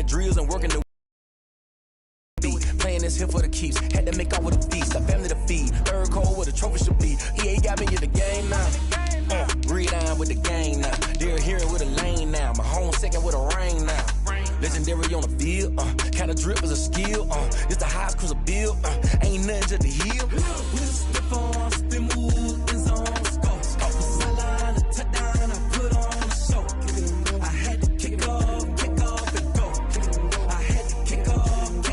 the drills and working the playing this here for the keeps. Had to make off with a feast, a family to feed. Third cold where the trophy should be. EA got me in the game now. Read on with the gang now. Dear hero with a lane now. My home second with a rain now. Legendary on the field. Kinda drip is a skill. It's the highest cruiser bill. Ain't nothing to the heel. Step on, spin move, in zone, go. Off the sideline, a touchdown, I put on a show. I had to kick off and go. I had to kick off and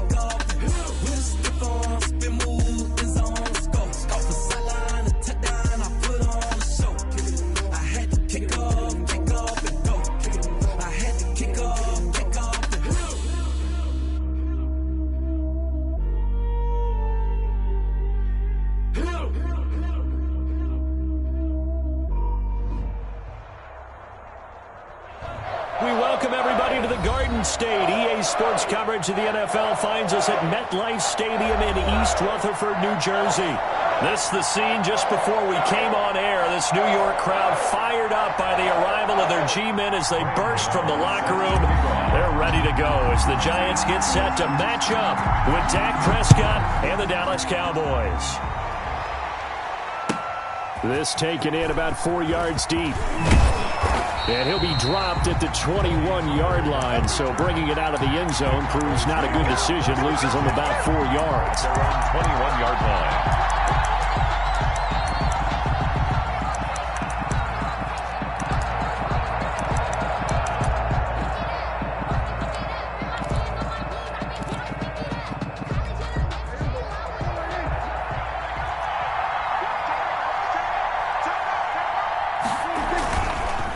step on, spin move, in zone, go. Off the sideline, a touchdown, I put on a show. I had to kick off and go. I had to kick off. We welcome everybody to the Garden State. EA Sports coverage of the NFL finds us at MetLife Stadium in East Rutherford, New Jersey. This is the scene just before we came on air. This New York crowd fired up by the arrival of their G-men as they burst from the locker room. They're ready to go as the Giants get set to match up with Dak Prescott and the Dallas Cowboys. This taken in about 4 yards deep. And he'll be dropped at the 21-yard line, so bringing it out of the end zone proves not a good decision. Loses him about 4 yards. Their own 21-yard line.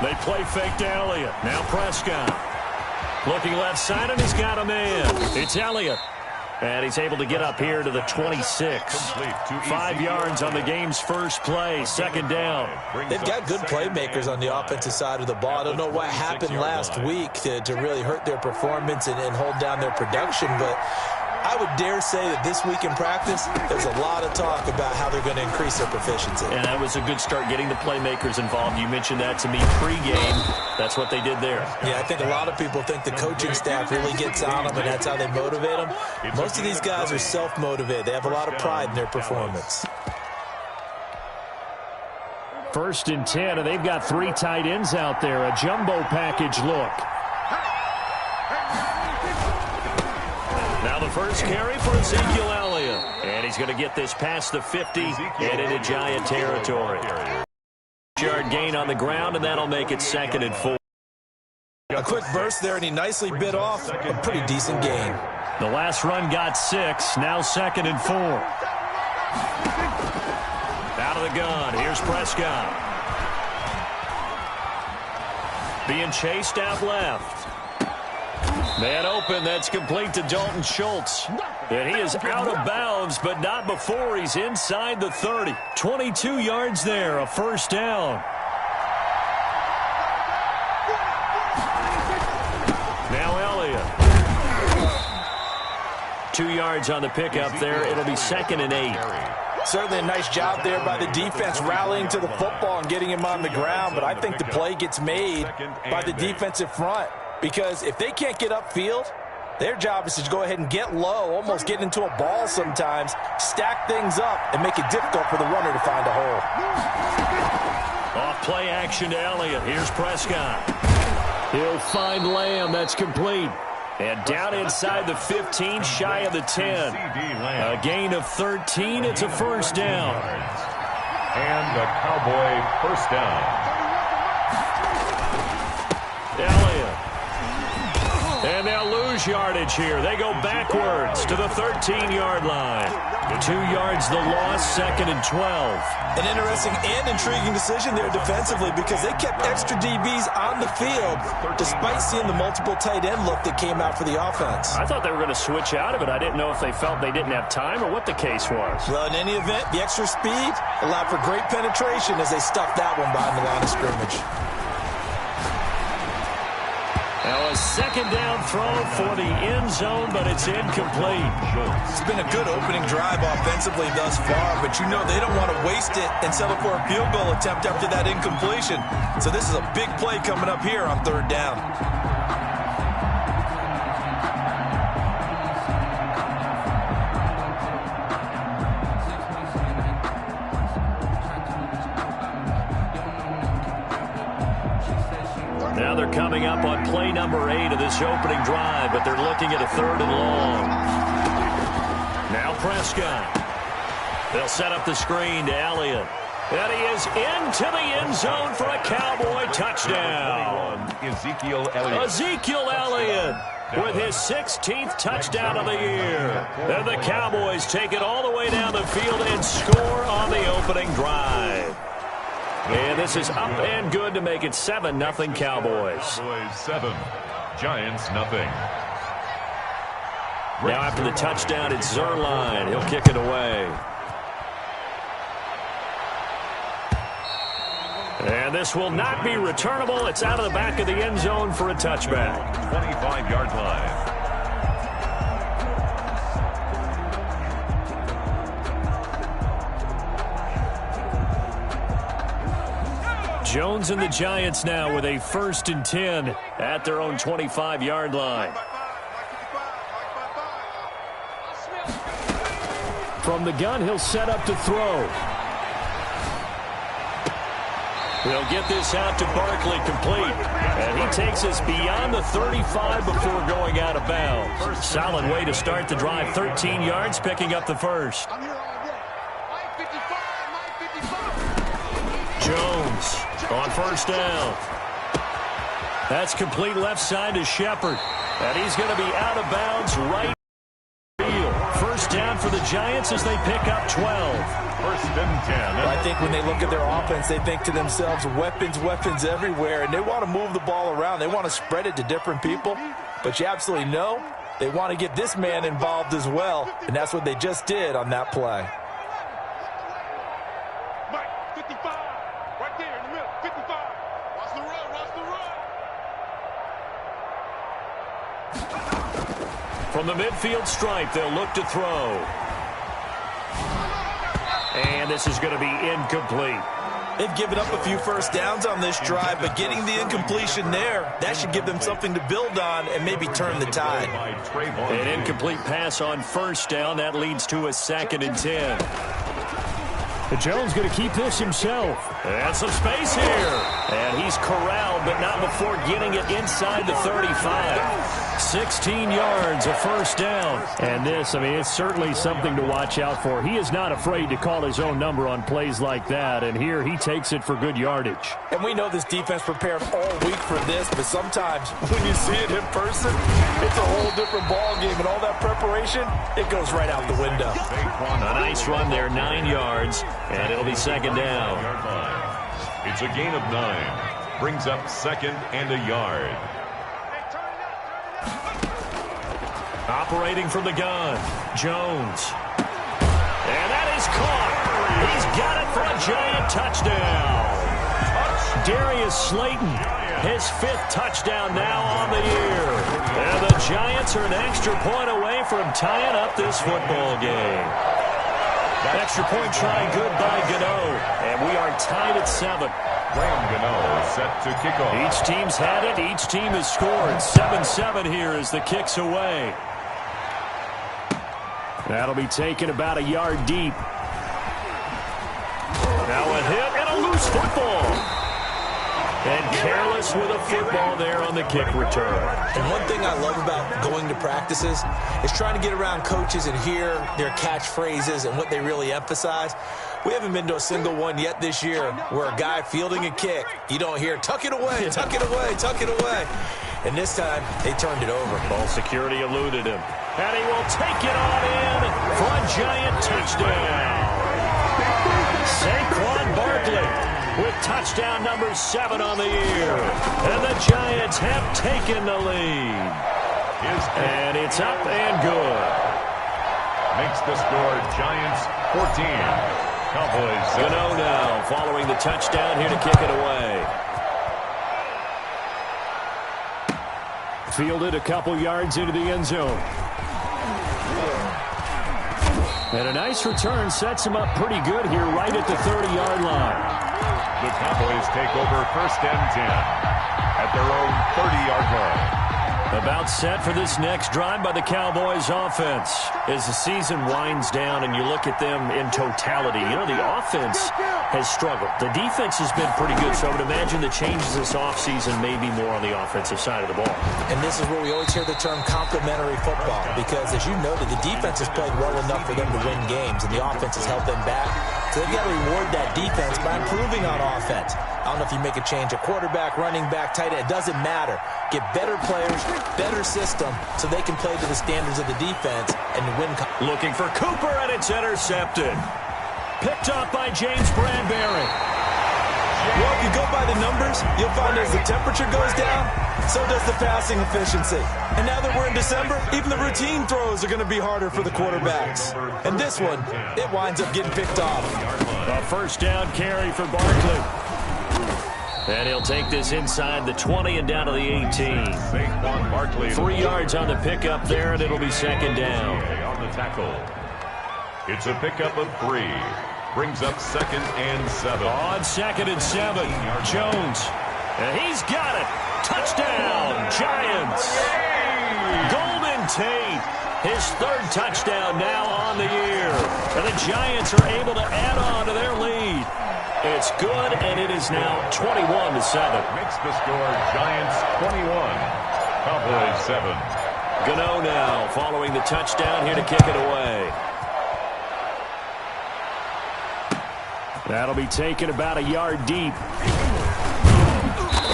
They play fake to Elliott. Now Prescott. Looking left side, and he's got a man. It's Elliott. And he's able to get up here to the 26. 5 yards on the game's first play. Second down. They've got good playmakers on the offensive side of the ball. I don't know what happened last week to really hurt their performance and hold down their production, but I would dare say that this week in practice, there's a lot of talk about how they're going to increase their proficiency. And that was a good start, getting the playmakers involved. You mentioned that to me pregame. That's what they did there. Yeah, I think a lot of people think the coaching staff really gets on them, and that's how they motivate them. Most of these guys are self-motivated. They have a lot of pride in their performance. 1st and 10, and they've got 3 tight ends out there. A jumbo package look. Now the first carry for Ezekiel Elliott. And he's going to get this past the 50 and into Giant territory. Yard gain on the ground, and that'll make it 2nd and 4. A quick burst there, and he nicely bit off a pretty decent gain. The last run got 6. Now 2nd and 4. Out of the gun. Here's Prescott. Being chased out left. Man open, that's complete to Dalton Schultz. And he is out of bounds, but not before he's inside the 30. 22 yards there, a first down. Now Elliott. 2 yards on the pickup there. It'll be 2nd and 8. Certainly a nice job there by the defense rallying to the football and getting him on the ground, but I think the play gets made by the defensive front. Because if they can't get upfield, their job is to go ahead and get low, almost get into a ball sometimes, stack things up, and make it difficult for the runner to find a hole. Off play action to Elliott. Here's Prescott. He'll find Lamb. That's complete. And down inside the 15, shy of the 10. A gain of 13. It's a first down. And the Cowboy first down. Elliott. And they'll lose yardage here. They go backwards to the 13-yard line. 2 yards the loss, 2nd and 12. An interesting and intriguing decision there defensively because they kept extra DBs on the field despite seeing the multiple tight end look that came out for the offense. I thought they were going to switch out of it. I didn't know if they felt they didn't have time or what the case was. Well, in any event, the extra speed allowed for great penetration as they stuffed that one behind the line of scrimmage. Now a second down throw for the end zone, but it's incomplete. It's been a good opening drive offensively thus far, but you know they don't want to waste it and settle for a field goal attempt after that incompletion. So this is a big play coming up here on 3rd down. coming up on play number 8 of this opening drive, but they're looking at a 3rd and long. Now Prescott. They'll set up the screen to Elliott. And he is into the end zone for a Cowboy touchdown. Ezekiel Elliott with his 16th touchdown of the year. And the Cowboys take it all the way down the field and score on the opening drive. And this is up and good to make it 7-0 Cowboys. Cowboys 7, Giants nothing. Now after the touchdown, it's Szn1. He'll kick it away. And this will not be returnable. It's out of the back of the end zone for a touchback. 25-yard line. Jones and the Giants now with a 1st and 10 at their own 25-yard line. From the gun, he'll set up to throw. He'll get this out to Barkley complete. And he takes us beyond the 35 before going out of bounds. Solid way to start the drive. 13 yards, picking up the first. Jones on 1st down. That's complete left side to Shepard. And he's going to be out of bounds right field. 1st down for the Giants as they pick up 12. 1st and 10. Well, I think when they look at their offense, they think to themselves, weapons everywhere, and they want to move the ball around. They want to spread it to different people, but you absolutely know they want to get this man involved as well, and that's what they just did on that play. Mike, 55, right there in the middle, 55. Watch the run, watch the run. From the midfield stripe, they'll look to throw. And this is going to be incomplete. They've given up a few 1st downs on this drive, but getting the incompletion there, that should give them something to build on and maybe turn the tide. An incomplete pass on 1st down. That leads to a 2nd and 10. But Jones going to keep this himself. And some space here. And he's corralled, but not before getting it inside the 35. 16 yards, a 1st down. And this, I mean, it's certainly something to watch out for. He is not afraid to call his own number on plays like that. And here he takes it for good yardage. And we know this defense prepared all week for this, but sometimes when you see it in person, it's a whole different ball game. And all that preparation, it goes right out the window. A nice run there, 9 yards. And it'll be 2nd down. It's a gain of 9. Brings up 2nd and a yard. Operating from the gun, Jones. And that is caught. He's got it for a Giant touchdown. Darius Slayton, his 5th touchdown now on the year. And the Giants are an extra point away from tying up this football game. Extra point try good by Gano. And we are tied at 7. Graham Gano set to kick off. Each team's had it. Each team has scored. 7-7 here as the kick's away. That'll be taken about a yard deep. Now a hit and a loose football. And careless with a football there on the kick return. And one thing I love about going to practices is trying to get around coaches and hear their catchphrases and what they really emphasize. We haven't been to a single one yet this year where a guy fielding a kick, you don't hear, tuck it away, tuck it away, tuck it away. And this time, they turned it over. Ball security eluded him. And he will take it on in for a Giant touchdown. Saquon Barkley with touchdown number 7 on the year. And the Giants have taken the lead. And it's up and good. Makes the score Giants 14. Cowboys. Gano now following the touchdown here to kick it away. Fielded a couple yards into the end zone. And a nice return sets him up pretty good here right at the 30-yard line. The Cowboys take over 1st and 10 at their own 30-yard line. About set for this next drive by the Cowboys offense. As the season winds down and you look at them in totality, you know, the offense has struggled. The defense has been pretty good, so I would imagine the changes this offseason may be more on the offensive side of the ball. And this is where we always hear the term complementary football, because as you noted, the defense has played well enough for them to win games, and the offense has held them back. So they've got to reward that defense by improving on offense. I don't know if you make a change at quarterback, running back, tight end. It doesn't matter. Get better players, better system, so they can play to the standards of the defense and win. Looking for Cooper, and it's intercepted. Picked up by James Bradbury. Well, if you go by the numbers, you'll find as the temperature goes down, so does the passing efficiency. And now that we're in December, even the routine throws are going to be harder for the quarterbacks. And this one, it winds up getting picked off. A first down carry for Barkley. And he'll take this inside the 20 and down to the 18. 3 yards on the pickup there, and it'll be second down. On the tackle. It's a pickup of 3. Brings up 2nd and 7. On 2nd and 7, Jones. And he's got it. Touchdown, Giants. Golden Tate, his 3rd touchdown now on the year. And the Giants are able to add on to their lead. It's good, and it is now 21-7. Makes the score Giants 21, Cowboys 7. Gano now following the touchdown here to kick it away. That'll be taken about a yard deep.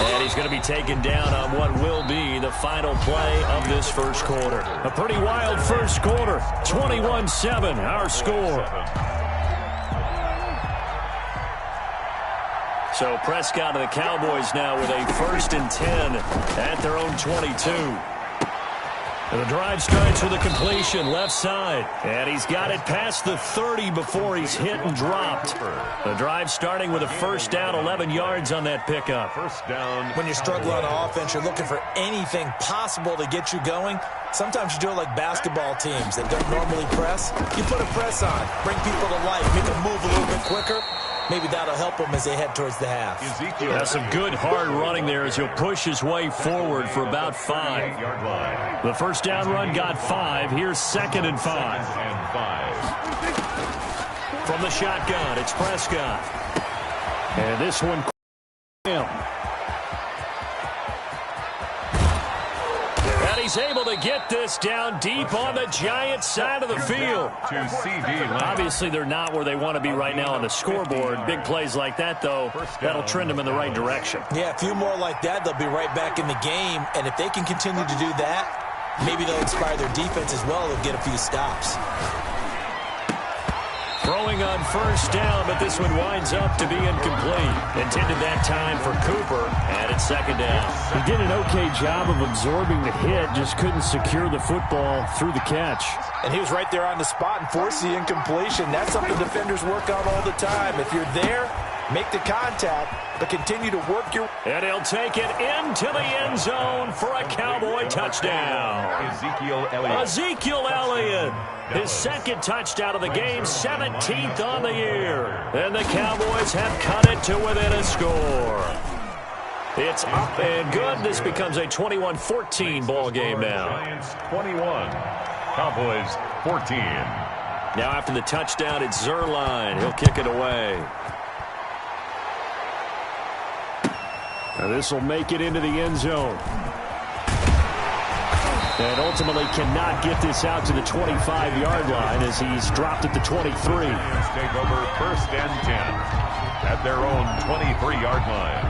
And he's going to be taken down on what will be the final play of this first quarter. A pretty wild first quarter. 21-7, our score. So Prescott and the Cowboys now with a 1st and 10 at their own 22. And the drive starts with a completion left side. And he's got it past the 30 before he's hit and dropped. The drive starting with a first down, 11 yards on that pickup. First down. When you struggle on offense, you're looking for anything possible to get you going. Sometimes you do it like basketball teams that don't normally press. You put a press on, bring people to life, make them move a little bit quicker. Maybe that'll help him as they head towards the half. That's some good hard running there as he'll push his way forward for about 5. The first down run got 5. Here's 2nd and 5. From the shotgun, it's Prescott. And this one. And he's able to get this down deep on the Giants side of the field. Obviously, they're not where they want to be right now on the scoreboard. Big plays like that, though, that'll trend them in the right direction. Yeah, a few more like that, they'll be right back in the game. And if they can continue to do that, maybe they'll inspire their defense as well. They'll get a few stops. Throwing on first down, but this one winds up to be incomplete. Intended that time for Cooper, and it's 2nd down. He did an okay job of absorbing the hit, just couldn't secure the football through the catch. And he was right there on the spot and forced the incompletion. That's something defenders work on all the time. If you're there, make the contact, but continue to work your... And he'll take it into the end zone for a Cowboy touchdown. Ezekiel Elliott. His 2nd touchdown of the game, 17th on the year. And the Cowboys have cut it to within a score. It's up and good. This becomes a 21-14 ball game now. Giants 21, Cowboys 14. Now after the touchdown, it's Szn1. He'll kick it away. Now this will make it into the end zone. And ultimately cannot get this out to the 25-yard line as he's dropped at the 23. Take over 1st and 10 at their own 23-yard line.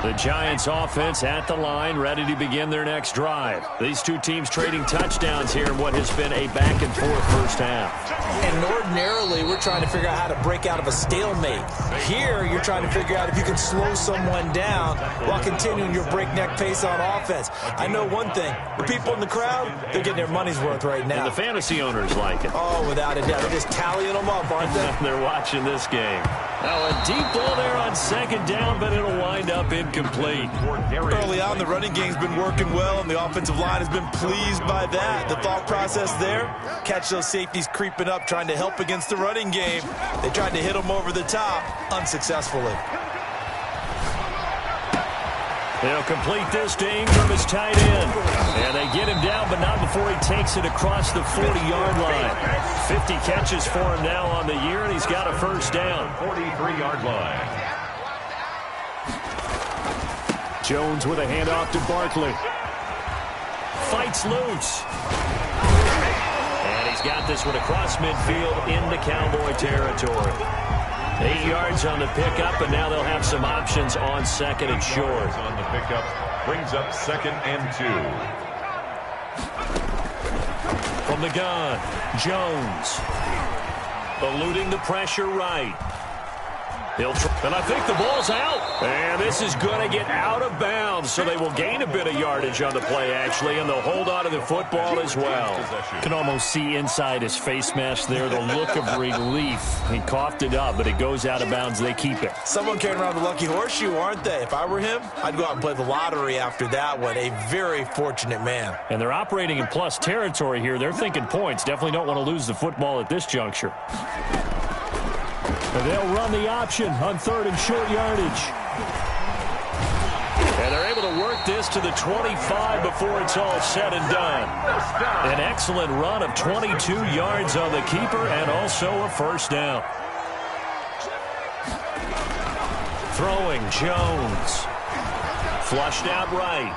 The Giants offense at the line, ready to begin their next drive. These two teams trading touchdowns here in what has been a back-and-forth first half. And ordinarily, we're trying to figure out how to break out of a stalemate. Here, you're trying to figure out if you can slow someone down while continuing your breakneck pace on offense. I know one thing. The people in the crowd, they're getting their money's worth right now. And the fantasy owners like it. Oh, without a doubt. They're just tallying them up, aren't they? They're watching this game. Now, a deep ball there on 2nd down, but it'll wind up incomplete. Early on, the running game's been working well, and the offensive line has been pleased by that. The thought process there, catch those safeties creeping up, trying to help against the running game. They tried to hit them over the top, unsuccessfully. They'll complete this to Ingram as tight end. And they get him down, but not before he takes it across the 40-yard line. 50 catches for him now on the year, and he's got a first down. 43-yard line. Jones with a handoff to Barkley. Fights loose. And he's got this one across midfield into Cowboy territory. 8 yards on the pickup, and now they'll have some options on second and short. On the pickup brings up 2nd and 2. From the gun, Jones. Eluding the pressure right. And I think the ball's out. And this is going to get out of bounds, so they will gain a bit of yardage on the play, actually, and they'll hold on to the football as well. You can almost see inside his face mask there the look of relief. He coughed it up, but it goes out of bounds. They keep it. Someone carrying around the lucky horseshoe, aren't they? If I were him, I'd go out and play the lottery after that one. A very fortunate man. And they're operating in plus territory here. They're thinking points. Definitely don't want to lose the football at this juncture. And they'll run the option on 3rd and short yardage. And they're able to work this to the 25 before it's all said and done. An excellent run of 22 yards on the keeper and also a first down. Throwing Jones. Flushed out right.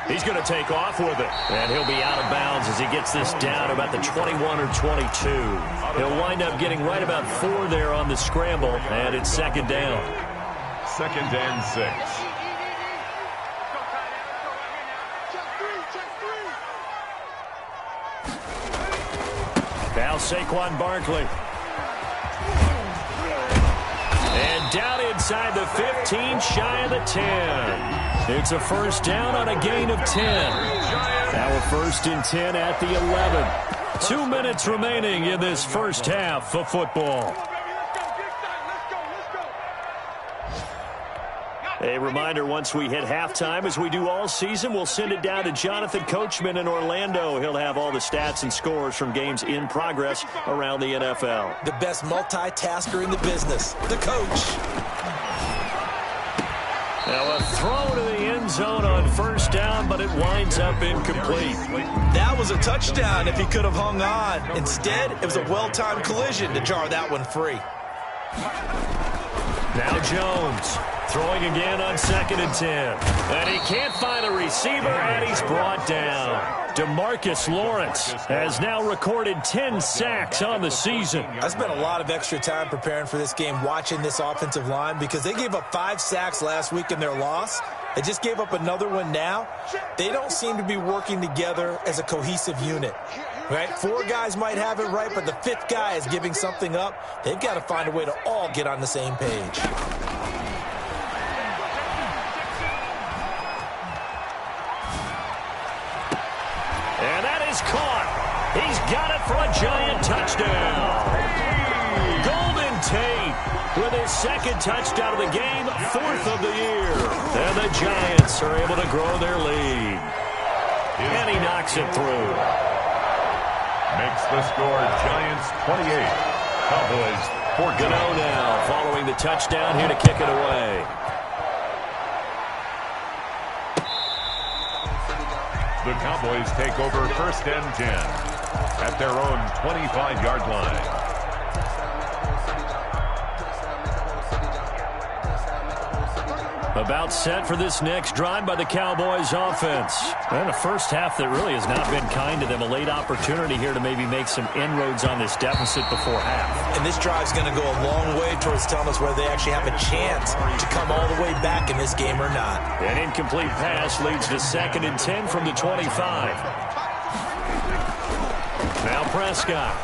He's going to take off with it. And he'll be out of bounds as he gets this down about the 21 or 22. He'll wind up getting right about 4 there on the scramble, and it's 2nd down. 2nd and 6. Now Saquon Barkley. And down inside the 15, shy of the 10. It's a first down on a gain of 10. Now a 1st and 10 at the 11. 2 minutes remaining in this first half of football. A reminder, once we hit halftime, as we do all season, we'll send it down to Jonathan Coachman in Orlando. He'll have all the stats and scores from games in progress around the NFL. The best multitasker in the business, the coach. Now a throw to the end zone on first down, but it winds up incomplete. That was a touchdown if he could have hung on. Instead, it was a well-timed collision to jar that one free. Now Jones throwing again on 2nd and 10. And he can't find a receiver, and he's brought down. DeMarcus Lawrence has now recorded 10 sacks on the season. I spent a lot of extra time preparing for this game watching this offensive line because they gave up 5 sacks last week in their loss. They just gave up another one now. They don't seem to be working together as a cohesive unit. Right? 4 guys might have it right, but the 5th guy is giving something up. They've got to find a way to all get on the same page. And that is caught. He's got it for a giant touchdown. Golden Tate with his 2nd touchdown of the game, 4th of the year. And the Giants are able to grow their lead. And he knocks it through. Makes the score Giants 28. Cowboys 14. Gano now following the touchdown here to kick it away. The Cowboys take over 1st and 10 at their own 25-yard line. About set for this next drive by the Cowboys offense. And a first half that really has not been kind to them. A late opportunity here to maybe make some inroads on this deficit before half. And this drive's going to go a long way towards telling us whether they actually have a chance to come all the way back in this game or not. An incomplete pass leads to 2nd and 10 from the 25. Now Prescott.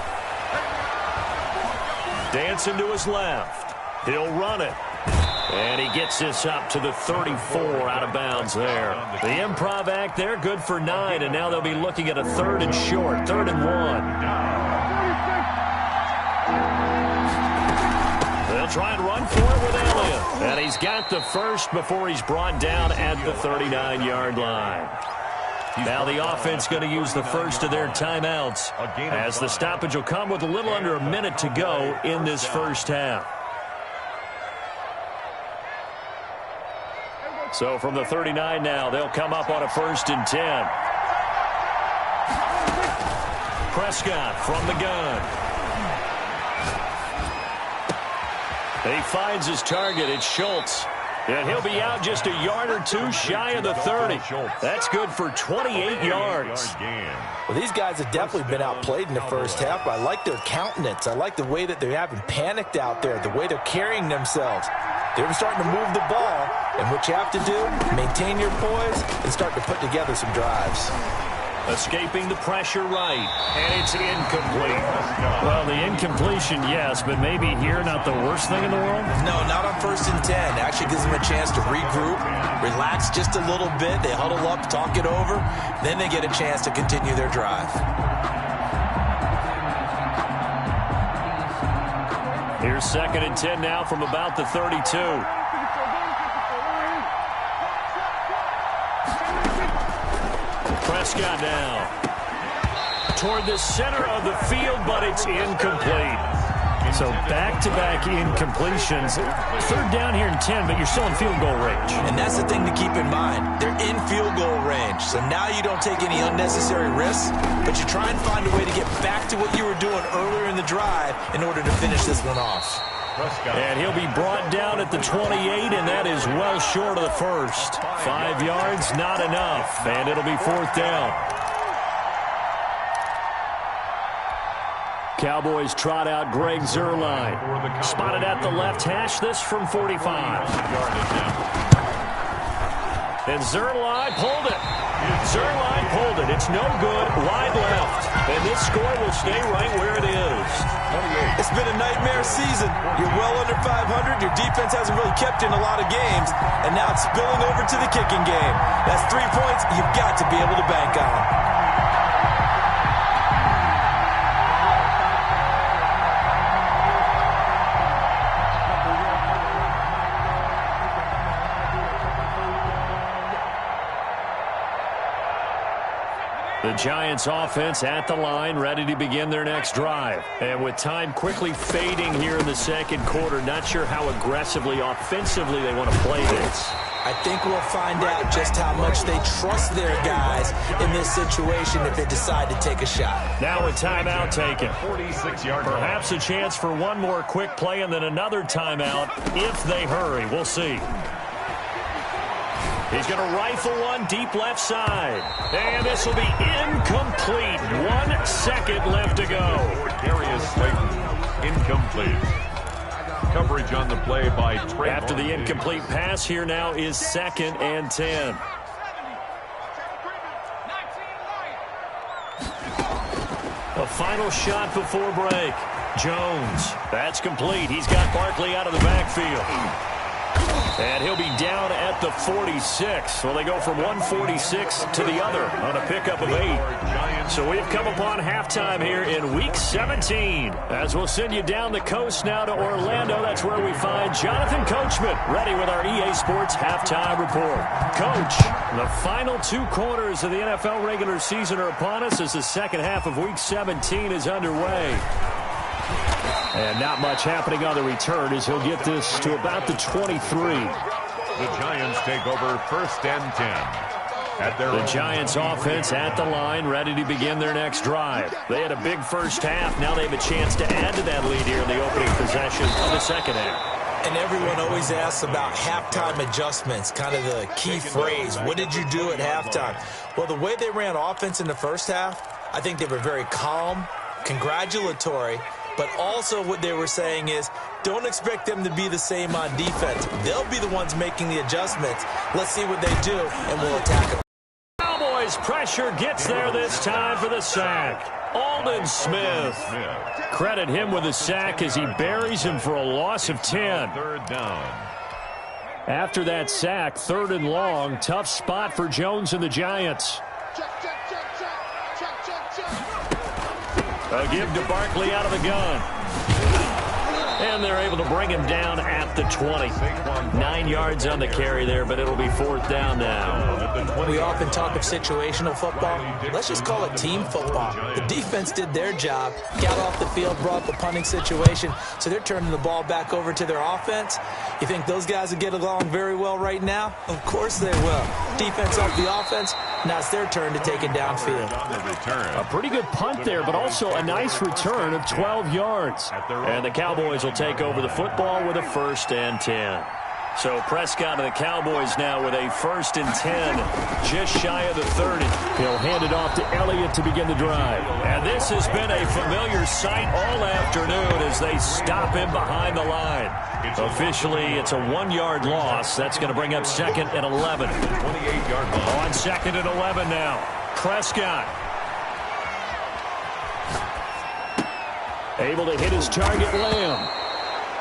Dancing to his left. He'll run it. And he gets this up to the 34, out of bounds there. The improv act there, good for 9, and now they'll be looking at a 3rd and short, 3rd and 1. They'll try and run for it with Elliott. And he's got the first before he's brought down at the 39-yard line. Now the offense going to use the first of their timeouts, as the stoppage will come with a little under a minute to go in this first half. So from the 39 now, they'll come up on a 1st and 10. Prescott from the gun. He finds his target. It's Schultz. And he'll be out just a yard or two shy of the 30. That's good for 28 yards. Well, these guys have definitely been outplayed in the first half, but I like their countenance. I like the way that they haven't panicked out there, the way they're carrying themselves. They're starting to move the ball, and what you have to do, maintain your poise and start to put together some drives. Escaping the pressure right, and it's incomplete. Well, the incompletion, yes, but maybe here not the worst thing in the world? No, not on 1st and 10. It actually gives them a chance to regroup, relax just a little bit. They huddle up, talk it over, then they get a chance to continue their drive. Here's 2nd and 10 now from about the 32. Prescott now toward the center of the field, but it's incomplete. So back-to-back incompletions. 3rd down here and 10, but you're still in field goal range. And that's the thing to keep in mind. They're in field goal range. So now you don't take any unnecessary risks, but you try and find a way to get back to what you were doing earlier in the drive in order to finish this one off. And he'll be brought down at the 28, and that is well short of the 1st. 5 yards, not enough, and it'll be 4th down. Cowboys trot out Greg Zuerlein. Spotted at the left hash, this from 45. And Zuerlein pulled it. Zuerlein pulled it. It's no good. Wide left. And this score will stay right where it is. It's been a nightmare season. You're well under 500. Your defense hasn't really kept in a lot of games. And now it's spilling over to the kicking game. That's 3 points you've got to be able to bank on. The Giants offense at the line, ready to begin their next drive. And with time quickly fading here in the 2nd quarter, not sure how aggressively, offensively they want to play this. I think we'll find out just how much they trust their guys in this situation if they decide to take a shot. Now a timeout taken. 46-yard Perhaps a chance for one more quick play and then another timeout if they hurry. We'll see. He's going to rifle one deep left side. And this will be incomplete. 1 second left to go. Darius Slayton, incomplete. Coverage on the play by Trey. After the incomplete pass, here now is 2nd and 10. A final shot before break. Jones. That's complete. He's got Barkley out of the backfield. And he'll be down at the 46. Well, they go from 146 to the other on a pickup of 8. So we've come upon halftime here in Week 17. As we'll send you down the coast now to Orlando. That's where we find Jonathan Coachman ready with our EA Sports Halftime Report. Coach, the final 2 quarters of the NFL regular season are upon us as the 2nd half of Week 17 is underway. And not much happening on the return as he'll get this to about the 23. The Giants take over 1st and 10. The Giants offense at the line, ready to begin their next drive. They had a big first half. Now they have a chance to add to that lead here in the opening possession of the 2nd half. And everyone always asks about halftime adjustments, kind of the key phrase. What did you do at halftime? Well, the way they ran offense in the first half, I think they were very calm, congratulatory, but also what they were saying is don't expect them to be the same on defense. They'll be the ones making the adjustments. Let's see what they do, and we'll attack them. Cowboys pressure gets there this time for the sack. Aldon Smith. Credit him with a sack as he buries him for a loss of 10. 3rd down. After that sack, 3rd and long, tough spot for Jones and the Giants. A give to Barkley out of the gun. And they're able to bring him down at the 20. 9 yards on the carry there, but it'll be 4th down now. We often talk of situational football. Let's just call it team football. The defense did their job, got off the field, brought up the punting situation, so they're turning the ball back over to their offense. You think those guys will get along very well right now? Of course they will. Defense off the offense, now it's their turn to take it downfield. A pretty good punt there, but also a nice return of 12 yards. And the Cowboys will take over the football with a 1st and 10. So Prescott and the Cowboys now with a 1st and 10, just shy of the 30. He'll hand it off to Elliott to begin the drive. And this has been a familiar sight all afternoon as they stop him behind the line. Officially, it's a 1-yard loss. That's going to bring up 2nd and 11. 28-yard line. On 2nd and 11 now. Prescott. Able to hit his target, Lamb.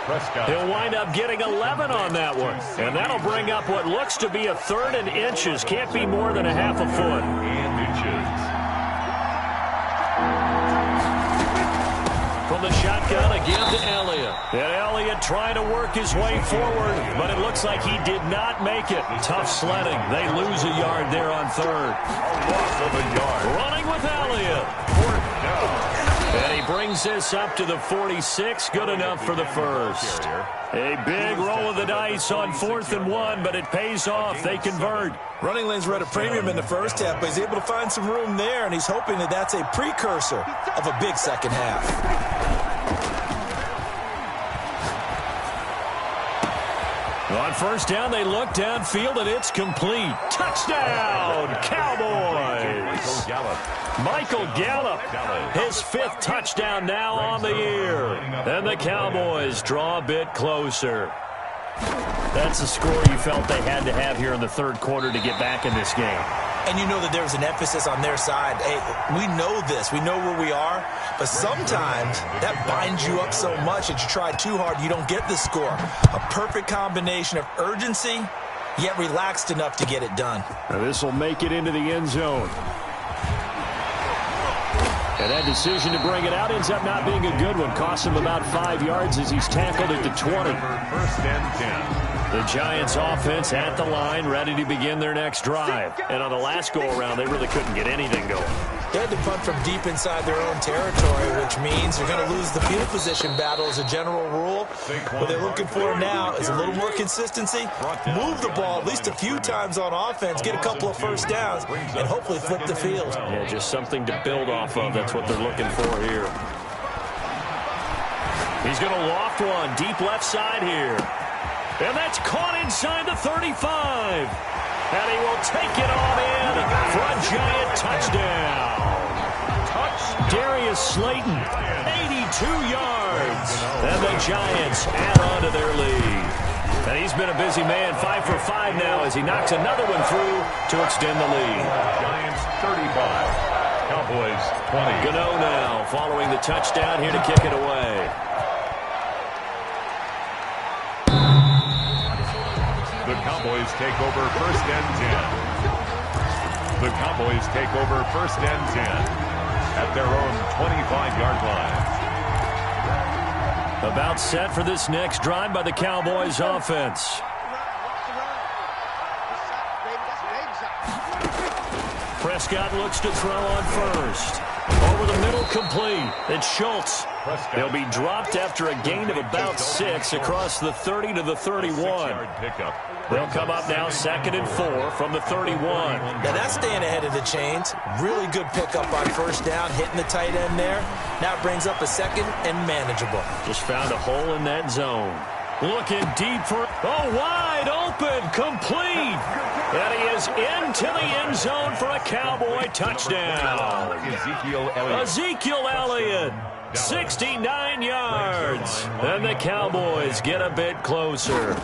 Prescott. He'll wind up getting 11 on that one. And that'll bring up what looks to be a 3rd and inches. Can't be more than a half a foot. And inches. From the shotgun again to Elliott. And Elliott trying to work his way forward, but it looks like he did not make it. Tough sledding. They lose a yard there on 3rd. A loss of a yard. Running with Elliott. 4th down. And he brings this up to the 46. Good enough for the 1st. A big roll of the dice on 4th and 1, but it pays off. They convert. Running lanes were at a premium in the first half, but he's able to find some room there, and he's hoping that that's a precursor of a big second half. On 1st down, they look downfield, and it's complete. Touchdown, Cowboys! Michael Gallup, his 5th touchdown now on the year. And the Cowboys draw a bit closer. That's a score you felt they had to have here in the 3rd quarter to get back in this game. And you know that there was an emphasis on their side. Hey, we know this. We know where we are. But sometimes that binds you up so much that you try too hard, you don't get the score. A perfect combination of urgency, yet relaxed enough to get it done. Now this will make it into the end zone. And that decision to bring it out ends up not being a good one. Costs him about 5 yards as he's tackled at the 20. 1st and 10. The Giants offense at the line, ready to begin their next drive. And on the last go-around, they really couldn't get anything going. They had to punt from deep inside their own territory, which means they're going to lose the field position battle as a general rule. What they're looking for now is a little more consistency, move the ball at least a few times on offense, get a couple of 1st downs, and hopefully flip the field. Yeah, just something to build off of. That's what they're looking for here. He's going to loft one deep left side here. And that's caught inside the 35. And he will take it on in for a Giant touchdown. Darius Slayton, 82 yards. And the Giants add on to their lead. And he's been a busy man, 5 for 5 now as he knocks another one through to extend the lead. Giants 35. Cowboys 20. Gano now following the touchdown here to kick it away. The Cowboys take over 1st and 10. The Cowboys take over 1st and 10 at their own 25-yard line. About set for this next drive by the Cowboys offense. Prescott looks to throw on 1st. Over the middle, complete. It's Schultz. They'll be dropped after a gain of about 6 across the 30 to the 31. They'll come up now 2nd and 4 from the 31. Now that's staying ahead of the chains. Really good pickup on 1st down, hitting the tight end there. Now it brings up a 2nd and manageable. Just found a hole in that zone. Looking deep for, wide open, complete. And he is into the end zone for a Cowboy touchdown. Ezekiel Elliott, 69 yards. And the Cowboys get a bit closer.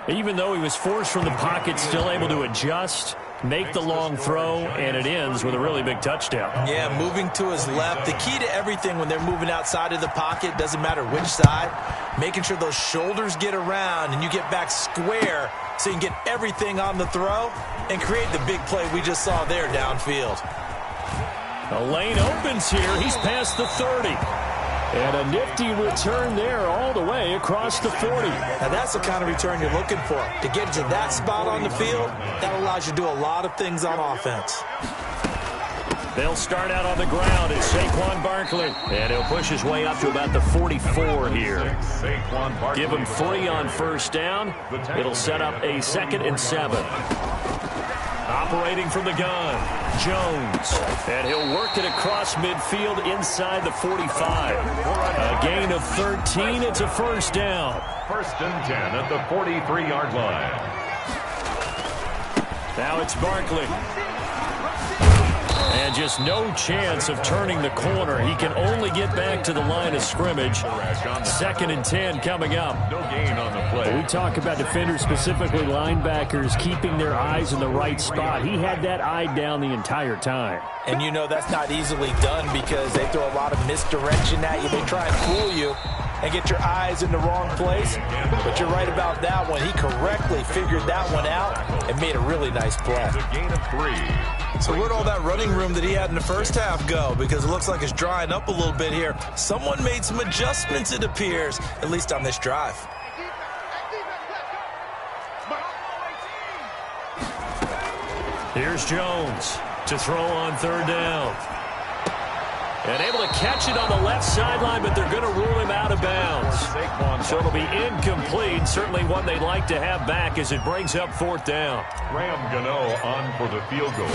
Even though he was forced from the pocket, still able to adjust, make the long throw, and it ends with a really big touchdown. Yeah, moving to his left. The key to everything when they're moving outside of the pocket, doesn't matter which side, making sure those shoulders get around and you get back square so you can get everything on the throw and create the big play we just saw there downfield. The lane opens here. He's past the 30. And a nifty return there all the way across the 40. Now that's the kind of return you're looking for. To get to that spot on the field, that allows you to do a lot of things on offense. They'll start out on the ground. It's Saquon Barkley. And he'll push his way up to about the 44 here. Give him 3 on first down. It'll set up a 2nd and 7. Operating from the gun, Jones. And he'll work it across midfield inside the 45. A gain of 13. It's a first down. 1st and 10 at the 43-yard line. Now it's Barkley. And just no chance of turning the corner. He can only get back to the line of scrimmage. 2nd and 10 coming up. No gain on the play. We talk about defenders, specifically linebackers, keeping their eyes in the right spot. He had that eye down the entire time. And you know that's not easily done because they throw a lot of misdirection at you. They try and fool you and get your eyes in the wrong place. But you're right about that one. He correctly figured that one out and made a really nice play. A gain of 3. So where'd all that running room that he had in the first half go? Because it looks like it's drying up a little bit here. Someone made some adjustments, it appears, at least on this drive. Here's Jones to throw on 3rd down. And able to catch it on the left sideline, but they're going to rule him out of bounds. So it'll be incomplete. Certainly one they'd like to have back as it brings up 4th down. Graham Gano on for the field goal.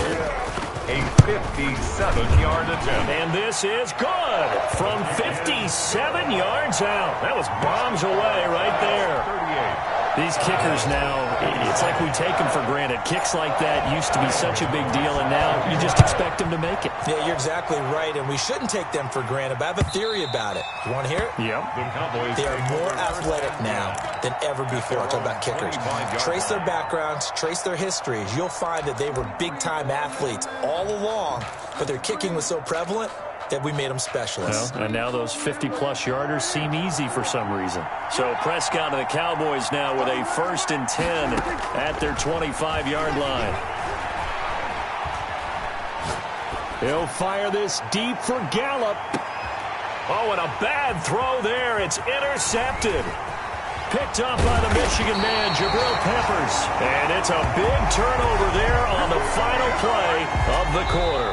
A 57-yard attempt. And this is good from 57 yards out. That was bombs away right there. 38. These kickers now, it's like we take them for granted. Kicks like that used to be such a big deal, and now you just expect them to make it. Yeah, you're exactly right, and we shouldn't take them for granted, but I have a theory about it. You want to hear it? Yep. The Cowboys They are more athletic now than ever before. Talk about kickers. Trace their backgrounds, trace their histories. You'll find that they were big-time athletes all along, but their kicking was so prevalent that we made them specialists. Well, and now those 50-plus yarders seem easy for some reason. So Prescott and the Cowboys now with a 1st and 10 at their 25-yard line. He'll fire this deep for Gallup. Oh, and a bad throw there. It's intercepted. Picked up by the Michigan man, Jabril Peppers. And it's a big turnover there on the final play of the quarter.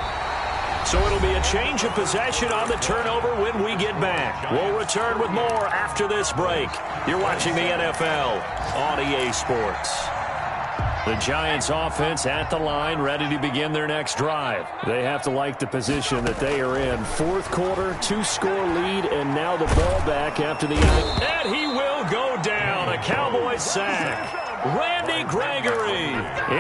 So it'll be a change of possession on the turnover when we get back. We'll return with more after this break. You're watching the NFL on EA Sports. The Giants offense at the line, ready to begin their next drive. They have to like the position that they are in. 4th quarter, 2-score lead, and now the ball back after the... And he will go down. A Cowboys sack. Randy Gregory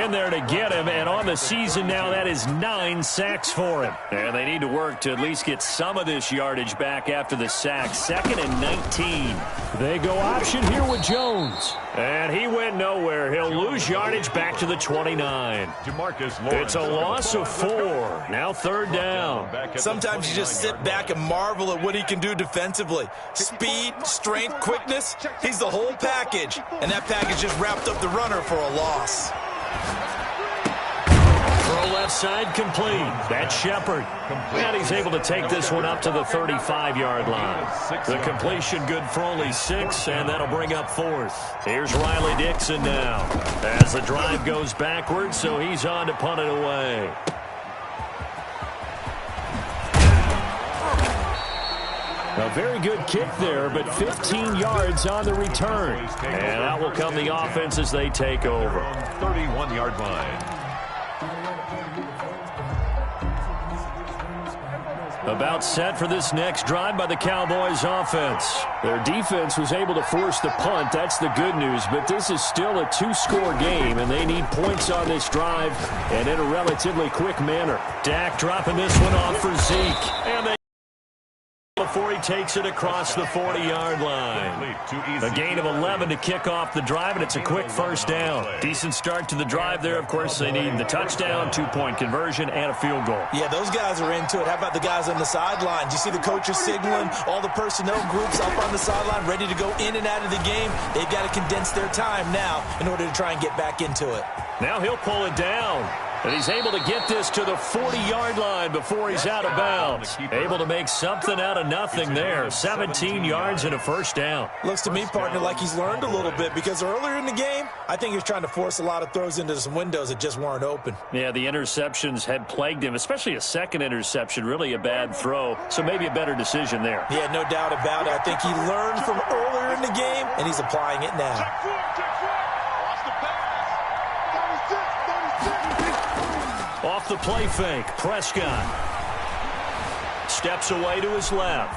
in there to get him, and on the season now, that is 9 sacks for him. And they need to work to at least get some of this yardage back after the sack. 2nd and 19. They go option here with Jones. And he went nowhere. He'll lose yardage back to the 29. It's a loss of 4. Now 3rd down. Sometimes you just sit back and marvel at what he can do defensively. Speed, strength, quickness, he's the whole package. And that package just wrapped up the runner for a loss. Throw left side complete. That's Shepard. And he's able to take this one up to the 35-yard line. The completion good for only 6, and that'll bring up 4th. Here's Riley Dixon now as the drive goes backwards, so he's on to punt it away. A very good kick there, but 15 yards on the return. And that will come the offense as they take over. 31-yard line. About set for this next drive by the Cowboys offense. Their defense was able to force the punt. That's the good news, but this is still a 2-score game, and they need points on this drive and in a relatively quick manner. Dak dropping this one off for Zeke. And they before he takes it across the 40-yard line. A gain of 11 to kick off the drive, and it's a quick first down. Decent start to the drive there. Of course, they need the touchdown, 2-point conversion, and a field goal. Yeah, those guys are into it. How about the guys on the sidelines? You see the coaches signaling, all the personnel groups up on the sideline ready to go in and out of the game. They've got to condense their time now in order to try and get back into it. Now he'll pull it down. And he's able to get this to the 40-yard line before he's out of bounds. Able to make something out of nothing there. 17 yards and a first down. Looks to me, partner, like he's learned a little bit, because earlier in the game, I think he was trying to force a lot of throws into some windows that just weren't open. Yeah, the interceptions had plagued him, especially a second interception, really a bad throw. So maybe a better decision there. Yeah, no doubt about it. I think he learned from earlier in the game, and he's applying it now. Check four. Watch the pass. 36. Off the play fake, Prescott steps away to his left.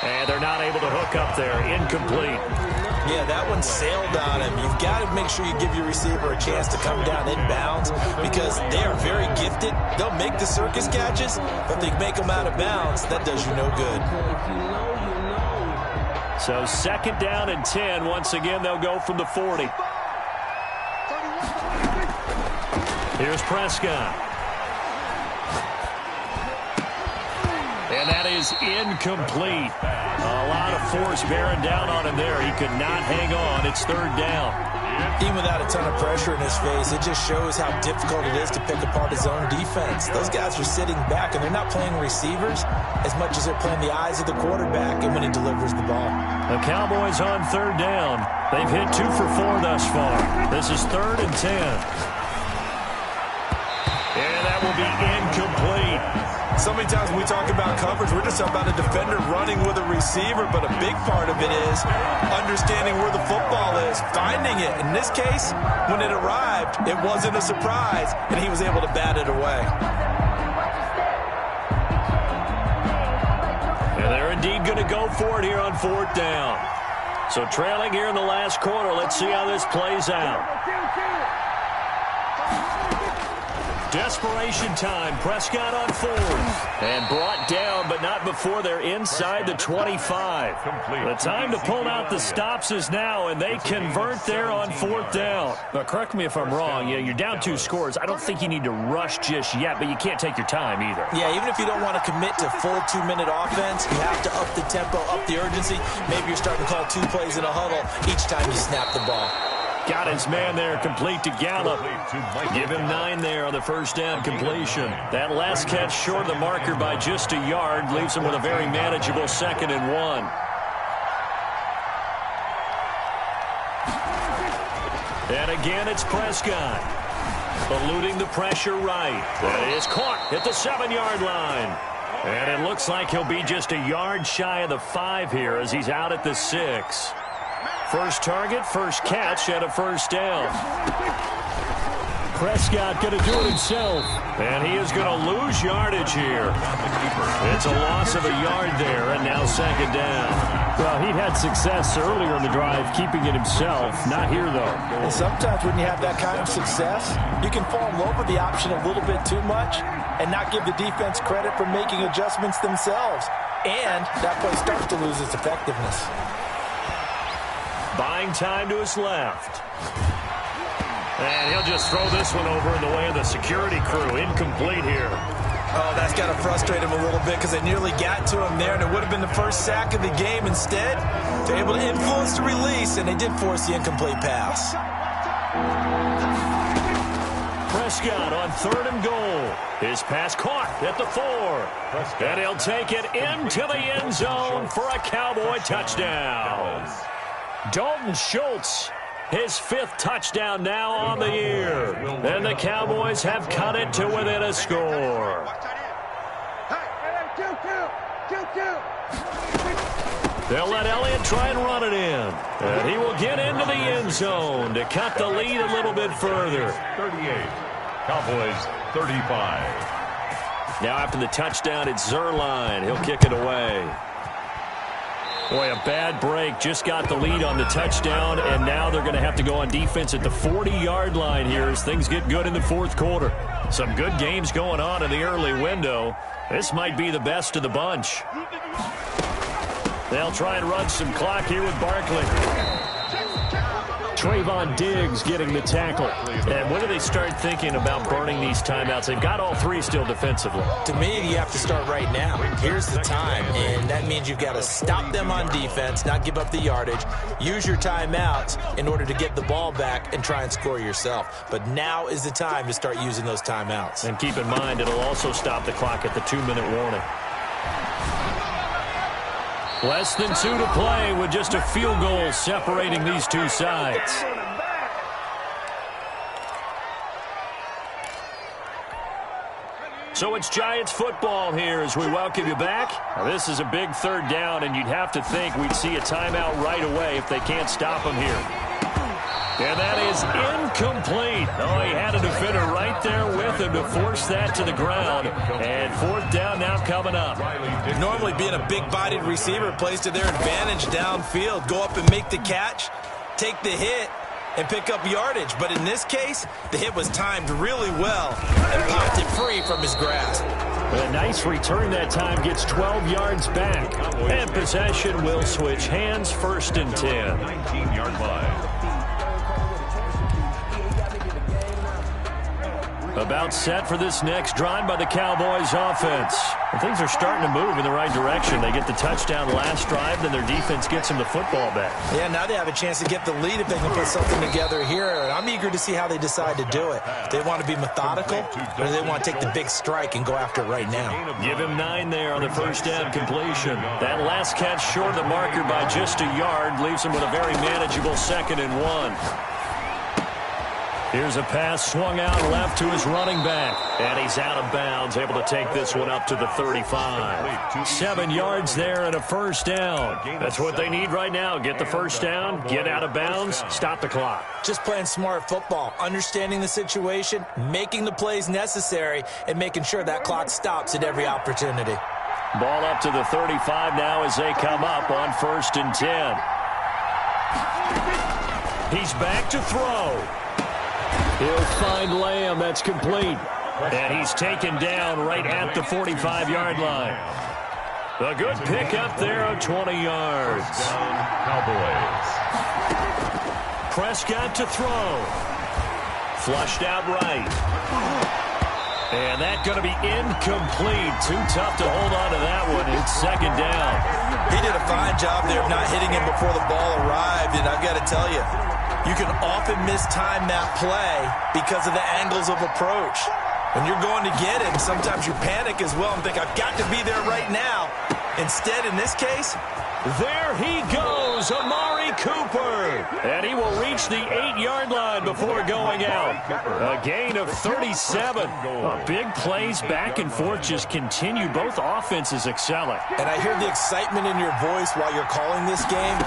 And they're not able to hook up there. Incomplete. Yeah, that one sailed on him. You've got to make sure you give your receiver a chance to come down inbounds, because they are very gifted. They'll make the circus catches, but they make them out of bounds. That does you no good. So 2nd down and 10. Once again, they'll go from the 40. Here's Prescott. And that is incomplete. A lot of force bearing down on him there. He could not hang on. It's 3rd down. Even without a ton of pressure in his face, it just shows how difficult it is to pick apart his own defense. Those guys are sitting back, and they're not playing receivers as much as they're playing the eyes of the quarterback and when he delivers the ball. The Cowboys on 3rd down. They've hit 2 for 4 thus far. This is 3rd and 10. And that will be incomplete. So many times when we talk about coverage, we're just about a defender running with a receiver, but a big part of it is understanding where the football is, finding it. In this case, when it arrived, it wasn't a surprise, and he was able to bat it away. And they're indeed going to go for it here on 4th down. So trailing here in the last quarter. Let's see how this plays out. Desperation time. Prescott on 4th. And brought down, but not before they're inside the 25. The time to pull out the stops is now, and they convert there on 4th down. But correct me if I'm wrong. You're down 2 scores. I don't think you need to rush just yet, but you can't take your time either. Yeah, even if you don't want to commit to full 2-minute offense, you have to up the tempo, up the urgency. Maybe you're starting to call 2 plays in a huddle each time you snap the ball. Got his man there, complete to Gallup. Give him 9 there on the 1st down completion. That last catch short of the marker by just a yard leaves him with a very manageable 2nd and 1. And again, it's Prescott. Eluding the pressure right. That is caught at the 7-yard line. And it looks like he'll be just a yard shy of the 5 here as he's out at the 6. First target, first catch, and a 1st down. Prescott going to do it himself. And he is going to lose yardage here. It's a loss of a yard there, and now 2nd down. Well, he had success earlier in the drive keeping it himself. Not here, though. And sometimes when you have that kind of success, you can fall in love with the option a little bit too much and not give the defense credit for making adjustments themselves. And that play starts to lose its effectiveness. Buying time to his left. And he'll just throw this one over in the way of the security crew. Incomplete here. Oh, that's got to frustrate him a little bit because they nearly got to him there, and it would have been the first sack of the game. Instead, they're able to influence the release, and they did force the incomplete pass. Prescott on 3rd and goal. His pass caught at the 4. And he'll take it into the end zone for a Cowboy touchdown. Dalton Schultz, his 5th touchdown now on the year. And the Cowboys have cut it to within a score. They'll let Elliott try and run it in. And he will get into the end zone to cut the lead a little bit further. 38, Cowboys 35. Now after the touchdown, it's Zerline. He'll kick it away. Boy, a bad break. Just got the lead on the touchdown, and now they're going to have to go on defense at the 40-yard line here as things get good in the 4th quarter. Some good games going on in the early window. This might be the best of the bunch. They'll try and run some clock here with Barkley. Trayvon Diggs getting the tackle. And when do they start thinking about burning these timeouts? They've got all three still defensively. To me, you have to start right now. Here's the time, and that means you've got to stop them on defense, not give up the yardage, use your timeouts in order to get the ball back and try and score yourself. But now is the time to start using those timeouts. And keep in mind, it'll also stop the clock at the 2-minute warning. Less than 2 to play with just a field goal separating these two sides. So it's Giants football here as we welcome you back. Now, this is a big third down, and you'd have to think we'd see a timeout right away if they can't stop them here. And that is incomplete. Oh, he had a defender right there with him to force that to the ground. And fourth down now coming up. Normally being a big-bodied receiver plays to their advantage downfield. Go up and make the catch, take the hit, and pick up yardage. But in this case, the hit was timed really well and popped it free from his grasp. A nice return that time, gets 12 yards back. And possession will switch hands, 1st and 10. 19-yard line. About set for this next drive by the Cowboys offense. And things are starting to move in the right direction. They get the touchdown last drive, then their defense gets them the football back. Yeah, now they have a chance to get the lead if they can put something together here. And I'm eager to see how they decide to do it. Do they want to be methodical, or do they want to take the big strike and go after it right now? Give him 9 there on the first down completion. That last catch short of the marker by just a yard leaves him with a very manageable 2nd and 1. Here's a pass swung out left to his running back. And he's out of bounds, able to take this one up to the 35. 7 yards there and a first down. That's what they need right now. Get the first down, get out of bounds, stop the clock. Just playing smart football, understanding the situation, making the plays necessary, and making sure that clock stops at every opportunity. Ball up to the 35 now as they come up on 1st and 10. He's back to throw. He'll find Lamb. That's complete. And he's taken down right at the 45-yard line. A good pickup there of 20 yards. Cowboys. Prescott to throw. Flushed out right. And that's going to be incomplete. Too tough to hold on to that one. It's 2nd down. He did a fine job there of not hitting him before the ball arrived. And I've got to tell you, you can often mistime that play because of the angles of approach. When you're going to get him, sometimes you panic as well and think, I've got to be there right now. Instead, in this case, there he goes, Amari Cooper. And he will reach the 8-yard line before going out. A gain of 37. Big plays back and forth just continue. Both offenses excelling. And I hear the excitement in your voice while you're calling this game.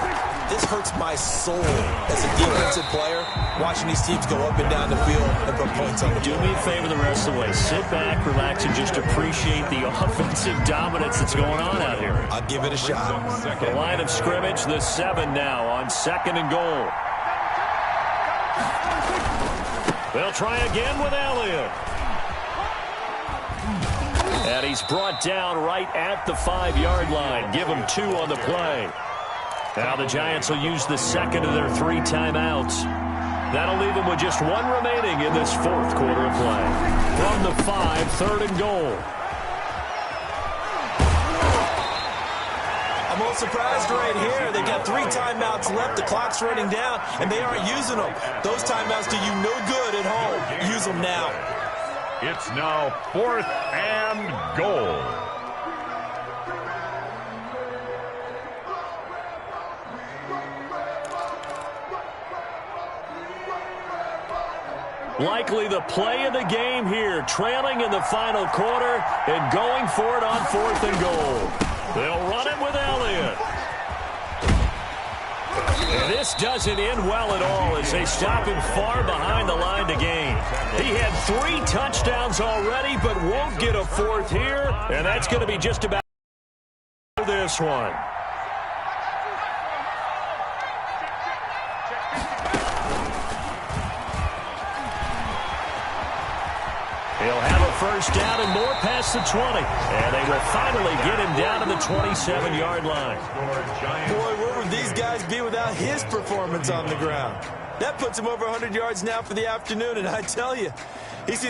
This hurts my soul as a defensive player, watching these teams go up and down the field and put points on the board. Do me a favor the rest of the way. Sit back, relax, and just appreciate the offensive dominance that's going on out here. I'll give it a shot. The line of scrimmage, the 7 now on 2nd and goal. They'll try again with Elliott. And he's brought down right at the 5-yard line. Give him 2 on the play. Now the Giants will use the 2nd of their 3 timeouts. That'll leave them with just 1 remaining in this 4th quarter of play. From the 5, 3rd and goal. I'm a little surprised right here. They got 3 timeouts left. The clock's running down, and they aren't using them. Those timeouts do you no good at home. Use them now. It's now 4th and goal. Likely the play of the game here, trailing in the final quarter and going for it on 4th and goal. They'll run it with Elliott. And this doesn't end well at all as they stop him far behind the line to gain. He had 3 touchdowns already, but won't get a 4th here, and that's going to be just about this one. He'll have a first down and more past the 20. And they will finally get him down to the 27-yard line. Boy, where would these guys be without his performance on the ground? That puts him over 100 yards now for the afternoon, and I tell you,